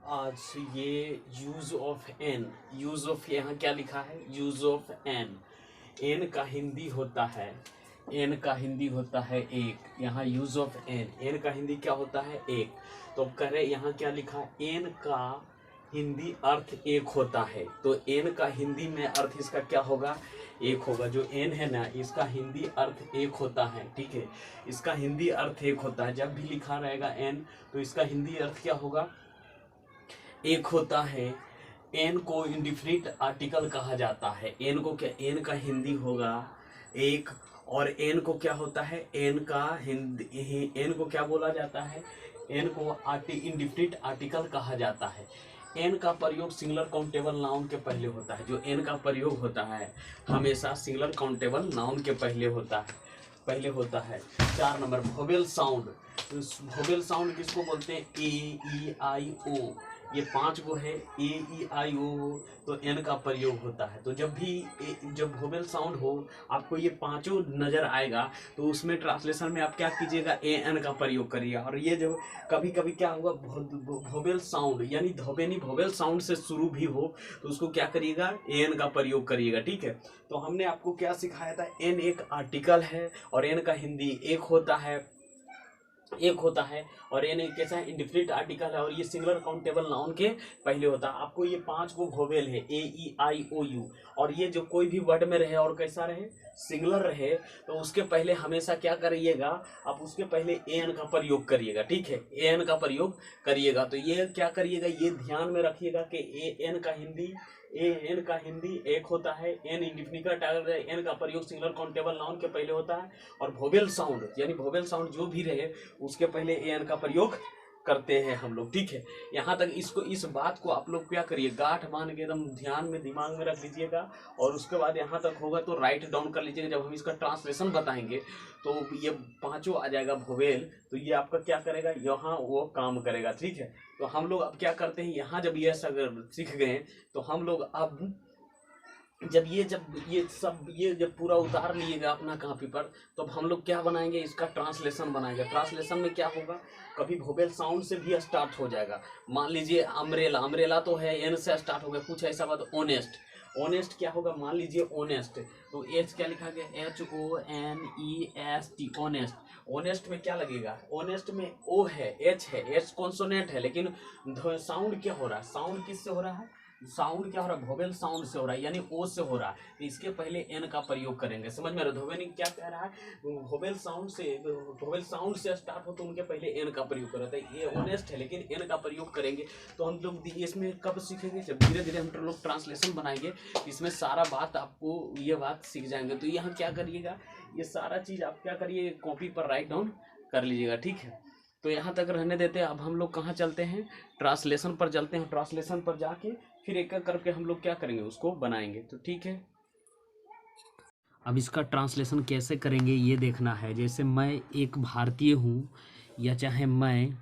आज ये use of यहाँ क्या लिखा है, यूज ऑफ एन। एन का हिंदी होता है, एन का हिंदी होता है एक। यहाँ यूज ऑफ एन, एन का हिंदी क्या होता है, एक। तो कह रहे यहाँ क्या लिखा है, एन का हिंदी अर्थ एक होता है। तो एन का हिंदी में अर्थ इसका क्या होगा, एक होगा। जो एन है ना, इसका हिंदी अर्थ एक होता है, ठीक है। इसका हिंदी अर्थ एक होता है। जब भी लिखा रहेगा एन तो इसका हिंदी अर्थ क्या होगा, एक होता है। एन को इंडिफिनिट आर्टिकल कहा जाता है। एन को क्या, एन का हिंदी होगा एक। और एन को क्या होता है, एन का हिंदी, एन को क्या बोला जाता है, एन को इंडिफिनिट आर्टिकल कहा जाता है। एन का प्रयोग सिंगुलर काउंटेबल नाउन के पहले होता है। जो एन का प्रयोग होता है हमेशा सिंगुलर काउंटेबल नाउन के पहले होता है। 4 number vowel sound. Vowel sound किसको बोलते हैं, ए ई आई ओ। ये 5 गो है, ए ई आई ओ, तो एन का प्रयोग होता है। तो जब वोवेल साउंड हो, आपको ये 5 नजर आएगा तो उसमें ट्रांसलेशन में आप क्या कीजिएगा, ए एन का प्रयोग करिएगा। और ये जो कभी कभी क्या होगा, वोवेल साउंड यानी धोबेनी वोवेल साउंड से शुरू भी हो तो उसको क्या करिएगा, ए एन का प्रयोग करिएगा, ठीक है। तो हमने आपको क्या सिखाया था, एन एक आर्टिकल है और एन का हिंदी एक होता है और एन एक कैसा है, इंडिफिनिट आर्टिकल है और ये सिंगुलर काउंटेबल नाउन के पहले होता है। आपको ये 5 गो वोवेल है, ए ई आई ओ यू, और ये जो कोई भी वर्ड में रहे और कैसा रहे, सिंगुलर रहे, तो उसके पहले हमेशा क्या करिएगा, आप उसके पहले ए एन का प्रयोग करिएगा, ठीक है। ए एन का प्रयोग करिएगा। तो ये क्या करिएगा, ये ध्यान में रखिएगा कि ए एन का हिंदी एक होता है। एन इंडिफिनिट आर्टिकल, एन का प्रयोग सिंगुलर काउंटेबल नाउन के पहले होता है। और वोवेल साउंड यानी वोवेल साउंड जो भी रहे उसके पहले ए एन का प्रयोग करते हैं हम लोग, ठीक है। यहाँ तक इस बात को आप लोग क्या करिए, गांठ बांध के एकदम ध्यान में दिमाग में रख लीजिएगा। और उसके बाद यहाँ तक होगा तो राइट डाउन कर लीजिएगा। जब हम इसका ट्रांसलेशन बताएंगे तो ये 5 आ जाएगा वोवेल, तो ये आपका क्या करेगा, यहाँ वो काम करेगा, ठीक है। तो हम लोग अब क्या करते हैं, यहाँ जब ये अगर सीख गए तो हम लोग अब जब ये जब पूरा उतार लिएगा अपना कॉपी पर, तो हम लोग क्या बनाएंगे, इसका ट्रांसलेशन बनाएंगे। ट्रांसलेशन में क्या होगा, कभी वोवेल साउंड से भी स्टार्ट हो जाएगा। मान लीजिए अम्ब्रेला तो है, एन से स्टार्ट हो गया, कुछ ऐसा बात। ऑनेस्ट क्या होगा, मान लीजिए ऑनेस्ट, तो एच क्या लिखा गया, HONEST, ऑनेस्ट में क्या लगेगा, ऑनेस्ट में ओ है, एच है, एच कॉन्सोनेंट है, लेकिन साउंड क्या हो रहा है, साउंड किससे हो रहा है, साउंड क्या हो रहा है, वोवेल साउंड से हो रहा है, यानी ओ से हो रहा है। तो इसके पहले एन का प्रयोग करेंगे। समझ में आ रहा है धोबेनी क्या कह रहा है, वोवेल साउंड से स्टार्ट हो तो उनके पहले एन का प्रयोग कर रहा है। ये ऑनेस्ट है लेकिन एन का प्रयोग करेंगे। तो हम लोग इसमें कब सीखेंगे, जब धीरे धीरे हम लोग ट्रांसलेशन बनाएंगे, इसमें सारा बात आपको ये बात सीख जाएंगे। तो यहाँ क्या करिएगा, ये सारा चीज आप क्या करिए, कॉपी पर राइट डाउन कर लीजिएगा, ठीक है। तो यहाँ तक रहने देते हैं। अब हम लोग कहाँ चलते हैं, ट्रांसलेशन पर चलते हैं। ट्रांसलेशन पर जाके फिर एक एक करके हम लोग क्या करेंगे, उसको बनाएंगे, तो ठीक है। अब इसका ट्रांसलेशन कैसे करेंगे ये देखना है। जैसे मैं एक भारतीय हूँ या चाहे मैं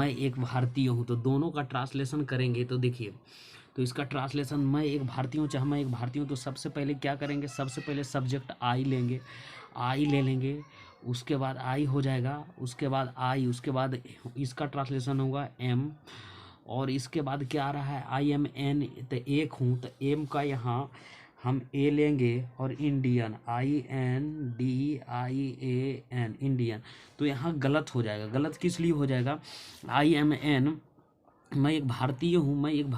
एक भारतीय हूँ, तो दोनों का ट्रांसलेशन करेंगे। तो देखिए, तो इसका ट्रांसलेशन, मैं एक भारतीय हूँ चाहे मैं एक भारतीय हूँ, तो सबसे पहले क्या करेंगे, सबसे पहले सब्जेक्ट आई लेंगे, आई ले लेंगे, उसके बाद आई हो जाएगा, उसके बाद आई, उसके बाद इसका ट्रांसलेशन होगा एम, और इसके बाद क्या आ रहा है, IMN, तो एक हूँ तो एम का यहाँ हम ए लेंगे, और इंडियन INDIAN, इंडियन, तो यहाँ गलत हो जाएगा। गलत किस लिए हो जाएगा, IMN, मैं एक भारतीय हूँ, मैं एक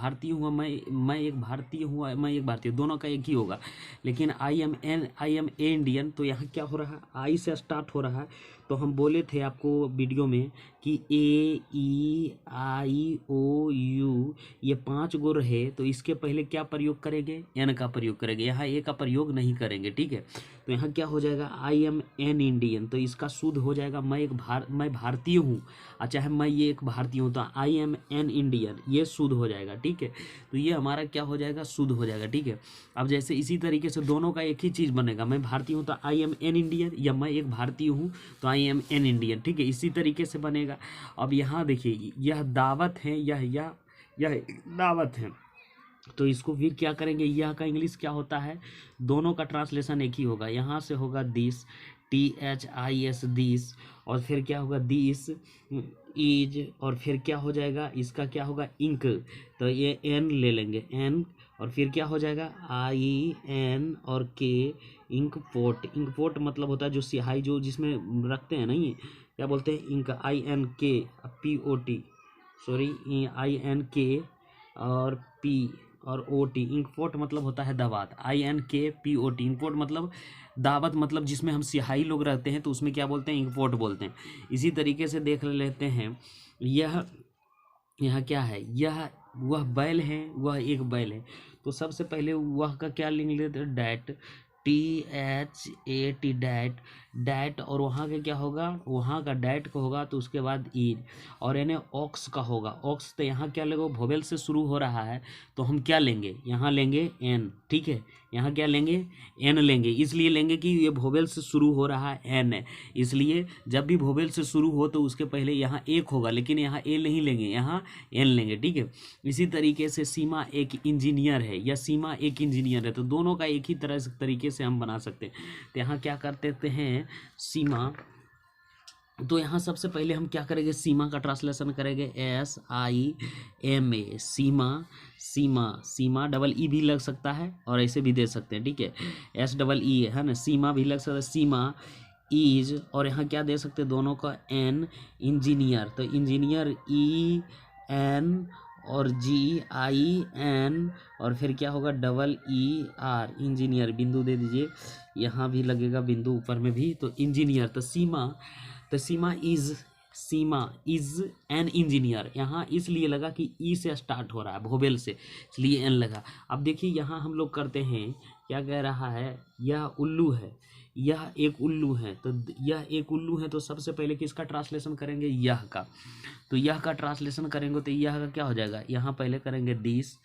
भारतीय दोनों का एक ही होगा। लेकिन IMA इंडियन, तो यहाँ क्या हो रहा है, आई से स्टार्ट हो रहा है। तो हम बोले थे आपको वीडियो में कि AEIOU ये 5 गो रहे, तो इसके पहले क्या प्रयोग करेंगे, एन का प्रयोग करेंगे। यहाँ ए का प्रयोग नहीं करेंगे, ठीक है। तो यहाँ क्या हो जाएगा, IMN इंडियन, तो इसका शुद्ध हो जाएगा मैं भारतीय हूँ, चाहे मैं ये एक भारतीय हूँ, तो IMN इंडियन ये शुद्ध हो जाएगा, ठीक है। तो ये हमारा क्या हो जाएगा, शुद्ध हो जाएगा, ठीक है। अब जैसे इसी तरीके से दोनों का एक ही चीज़ बनेगा, मैं भारतीय हूँ तो IMN इंडियन, या मैं एक भारतीय हूँ तो IMN इंडियन, ठीक है। इसी तरीके से बनेगा। अब यहाँ देखिए, यह दावत है, यह दावत है, तो इसको फिर क्या करेंगे, यह का इंग्लिश क्या होता है, दोनों का ट्रांसलेशन एक ही होगा। यहाँ से होगा दिस, THIS, दिस, और फिर क्या होगा, दिस, इज, और फिर क्या हो जाएगा, इसका क्या होगा, इंक, तो ये एन ले लेंगे, एन, और फिर क्या हो जाएगा, आई एन और के, इंक पोर्ट। इंक पोर्ट मतलब होता है जो स्याही जो जिसमें रखते हैं, नहीं क्या बोलते हैं, ink, I N K P O T, sorry, I N K और पी और ओ टी, इंक पोर्ट मतलब होता है दावत, I N K P O T, ink pot मतलब दावत, मतलब जिसमें हम सिहाई लोग रहते हैं तो उसमें क्या बोलते हैं, इंक पोर्ट बोलते हैं। इसी तरीके से देख लेते हैं, यह क्या है, यह वह बैल है, वह एक बैल है, तो सबसे पहले वह का क्या लिख लेते हैं, that, T H A T, that, that, और वहाँ का क्या होगा, वहाँ का डैट का होगा, तो उसके बाद ईज, और यानी ऑक्स का होगा, ऑक्स, तो यहाँ क्या लेंगे, वोवेल से शुरू हो रहा है तो हम क्या लेंगे, यहाँ लेंगे एन, ठीक है, यहाँ क्या लेंगे, एन लेंगे, इसलिए लेंगे कि ये वोवेल से शुरू हो रहा है, एन है, इसलिए जब भी वोवेल से शुरू हो तो उसके पहले यहाँ एक होगा, लेकिन यहाँ ए नहीं लेंगे, यहाँ एन लेंगे, ठीक है। इसी तरीके से सीमा एक इंजीनियर है या सीमा एक इंजीनियर है, तो दोनों का एक ही तरीके से हम बना सकते हैं। तो यहाँ क्या करते हैं, सीमा, तो यहाँ सबसे पहले हम क्या करेंगे, सीमा का ट्रांसलेशन करेंगे, S I M A, Seema, Seema, Seema double E भी लग सकता है और ऐसे भी दे सकते हैं, ठीक है, एस डबल ई है ना, सीमा भी लग सकता है, सीमा इज, और यहाँ क्या दे सकते हैं, दोनों का एन, इंजीनियर, तो इंजीनियर ई एन और जी आई एन, और फिर क्या होगा, डबल ई आर, इंजीनियर, बिंदु दे दीजिए, यहाँ भी लगेगा बिंदु ऊपर में भी, तो इंजीनियर, तो सीमा, तो सीमा इज एन इंजीनियर, यहाँ इसलिए लगा कि ई से स्टार्ट हो रहा है, वोवेल से, इसलिए एन लगा। अब देखिए यहाँ हम लोग करते हैं, क्या कह रहा है, यह उल्लू है, यह एक उल्लू है, तो यह एक उल्लू है, तो सबसे पहले किसका ट्रांसलेशन करेंगे, यह का, तो यह का ट्रांसलेशन करेंगे तो यह का क्या हो जाएगा, यहाँ पहले करेंगे दिस,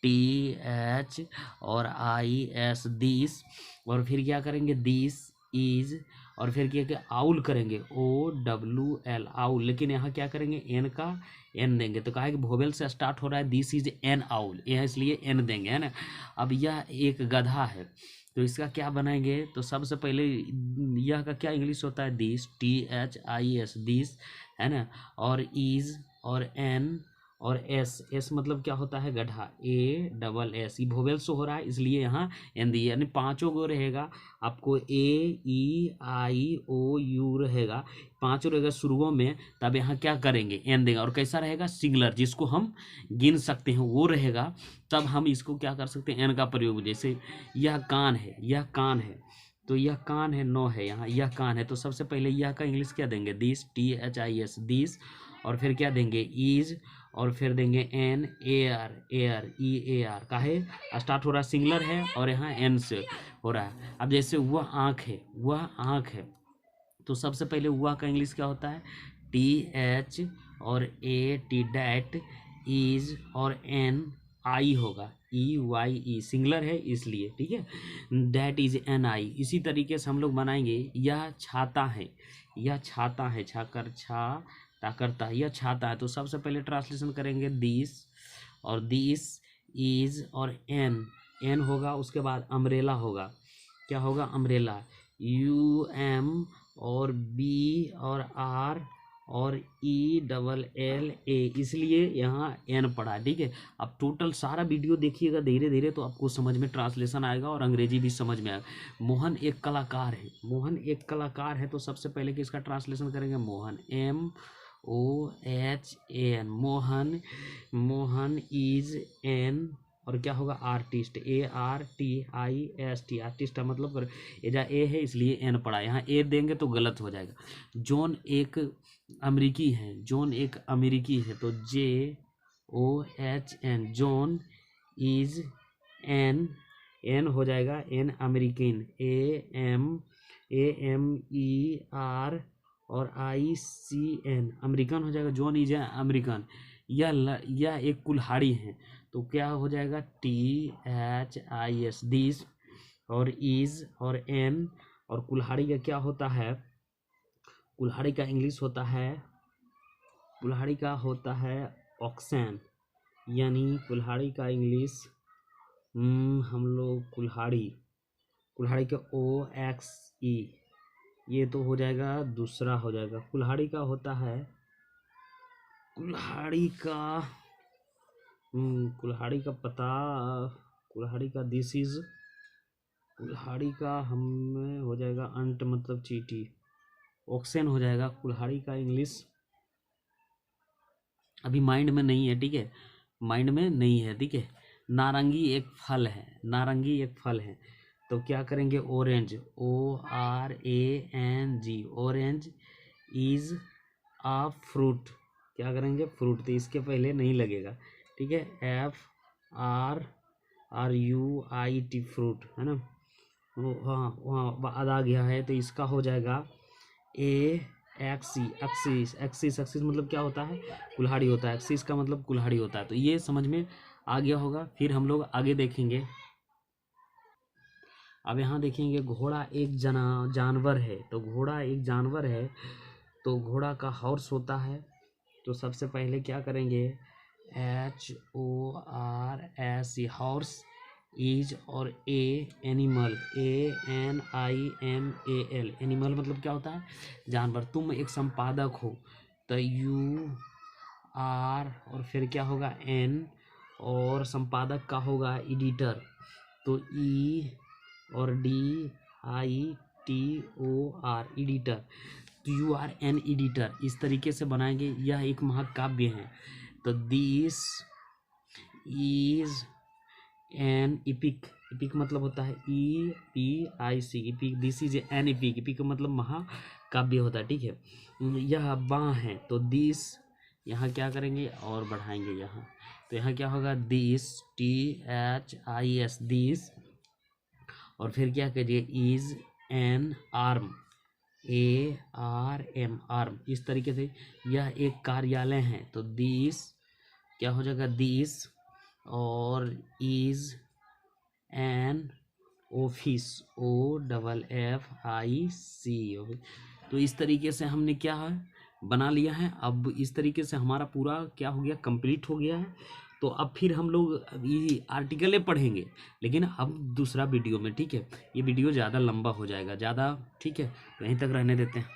टी एच और आई एस, दिस, और फिर क्या करेंगे, दिस इज, और फिर क्या आउल करेंगे, ओ डब्ल्यू एल, आउल, लेकिन यहाँ क्या करेंगे, एन का एन देंगे, तो कहा है कि वोवेल से स्टार्ट हो रहा है, दिस इज एन आउल, यह इसलिए एन देंगे, है ना। अब यह एक गधा है, तो इसका क्या बनाएंगे, तो सबसे पहले यह का क्या इंग्लिश होता है, this, T H I S, this, है ना, और इज और एन और एस, एस मतलब क्या होता है, गधा, ए डबल एस, ये वोवेल से हो रहा है इसलिए यहाँ एन दिए, यानी पांचों को रहेगा, आपको ए ई आई ओ यू रहेगा, पांचों रहेगा शुरुओं में, तब यहाँ क्या करेंगे, एन देगा, और कैसा रहेगा, सिंगुलर, जिसको हम गिन सकते हैं वो रहेगा, तब हम इसको क्या कर सकते हैं, एन का प्रयोग, जैसे यह कान है, यह कान है, तो यह कान है, नो है यहाँ, यह कान है, तो सबसे पहले यह का इंग्लिश क्या देंगे, this, T H I S, this, और फिर क्या देंगे, इज, और फिर देंगे an, air, air, E A R, काहे स्टार्ट हो रहा है, सिंगुलर है और यहाँ एन से हो रहा है। अब जैसे वह आँख है, वह आँख है, तो सबसे पहले वह का इंग्लिश क्या होता है, टी एच और ए टी, डैट, इज और एन, आई होगा, ई वाई ई, सिंगुलर है इसलिए, ठीक है, डैट इज एन आई। इसी तरीके से हम लोग बनाएंगे, यह छाता है, यह छाता है, छाकर छा करता है, यह छाता है, तो सबसे पहले ट्रांसलेशन करेंगे, दिस, और दिस इज और एन, एन होगा, उसके बाद अम्ब्रेला होगा, क्या होगा, अम्ब्रेला, यू एम और बी और आर और ई डबल एल ए, इसलिए यहाँ एन पड़ा, ठीक है। अब टोटल सारा वीडियो देखिएगा धीरे धीरे, तो आपको समझ में ट्रांसलेशन आएगा और अंग्रेजी भी समझ में आएगा। मोहन एक कलाकार है, मोहन एक कलाकार है, तो सबसे पहले किसका ट्रांसलेशन करेंगे, Mohan, M O H N, Mohan, Mohan is an, और क्या होगा, artist, A R T I S T, artist का मतलब एजा ए है इसलिए एन पड़ा, यहाँ ए देंगे तो गलत हो जाएगा। जॉन एक अमेरिकी है, जॉन एक अमेरिकी है, तो J O H N, John is an, an हो जाएगा, an American, A M E R और आई सी एन, अमेरिकन हो जाएगा, जॉन इज अमेरिकन। यह एक कुल्हाड़ी है, तो क्या हो जाएगा, T H I S, this, और इज और एन, और कुल्हाड़ी का क्या होता है, कुल्हाड़ी का इंग्लिश होता है, कुल्हाड़ी का होता है ऑक्सन, यानी कुल्हाड़ी का इंग्लिश, हम लोग कुल्हाड़ी, कुल्हाड़ी का ओ एक्स ई, ये तो हो जाएगा दूसरा, हो जाएगा, कुल्हाड़ी का होता है कुल्हाड़ी का कुल्हाड़ी का पता, कुल्हाड़ी का दिस इज, कुल्हाड़ी का हमें हो जाएगा अंट मतलब चींटी, ऑक्सेन हो जाएगा। कुल्हाड़ी का इंग्लिश अभी माइंड में नहीं है, ठीक है, माइंड में नहीं है, ठीक है। नारंगी एक फल है, नारंगी एक फल है, तो क्या करेंगे, orange, ORANG, orange is a fruit, क्या करेंगे, फ्रूट, तो इसके पहले नहीं लगेगा, ठीक है। FRUIT फ्रूट है ना, हाँ वहाँ आ गया है, तो इसका हो जाएगा एक्सिस, एक्सिस, एक्सिस मतलब क्या होता है, कुल्हाड़ी होता है, एक्सिस का मतलब कुल्हाड़ी होता है। तो ये समझ में आ गया होगा। फिर हम लोग आगे देखेंगे। अब यहाँ देखेंगे घोड़ा एक जानवर है, तो घोड़ा एक जानवर है, तो घोड़ा का हॉर्स होता है। तो सबसे पहले क्या करेंगे, HORS, हॉर्स, इज और एनिमल, ANIMAL, एनिमल मतलब क्या होता है, जानवर। तुम एक संपादक हो, तो UR और फिर क्या होगा N, और संपादक का होगा एडिटर, तो E और DITOR, एडिटर, तो UR एन एडिटर। इस तरीके से बनाएंगे। यह एक महाकाव्य है, तो this is an EPIC, EPIC मतलब होता है EPIC, EPIC, this is an EPIC, EPIC मतलब महाकाव्य होता है, ठीक है। यह बाँ है, तो दिस, यहाँ क्या करेंगे और बढ़ाएंगे यहाँ, तो यहाँ क्या होगा, दिस, THIS, दिस, और फिर क्या करिए, is an arm, ARM, arm. इस तरीके से यह एक कार्यालय है, तो दिस क्या हो जाएगा, दिस, और इज एन ऑफिस, OFFIC। तो इस तरीके से हमने क्या है बना लिया है। अब इस तरीके से हमारा पूरा क्या हो गया, कंप्लीट हो गया है। तो अब फिर हम लोग ये आर्टिकलें पढ़ेंगे, लेकिन अब दूसरा वीडियो में, ठीक है। ये वीडियो ज़्यादा लंबा हो जाएगा, ज़्यादा, ठीक है, तो यहीं तक रहने देते हैं।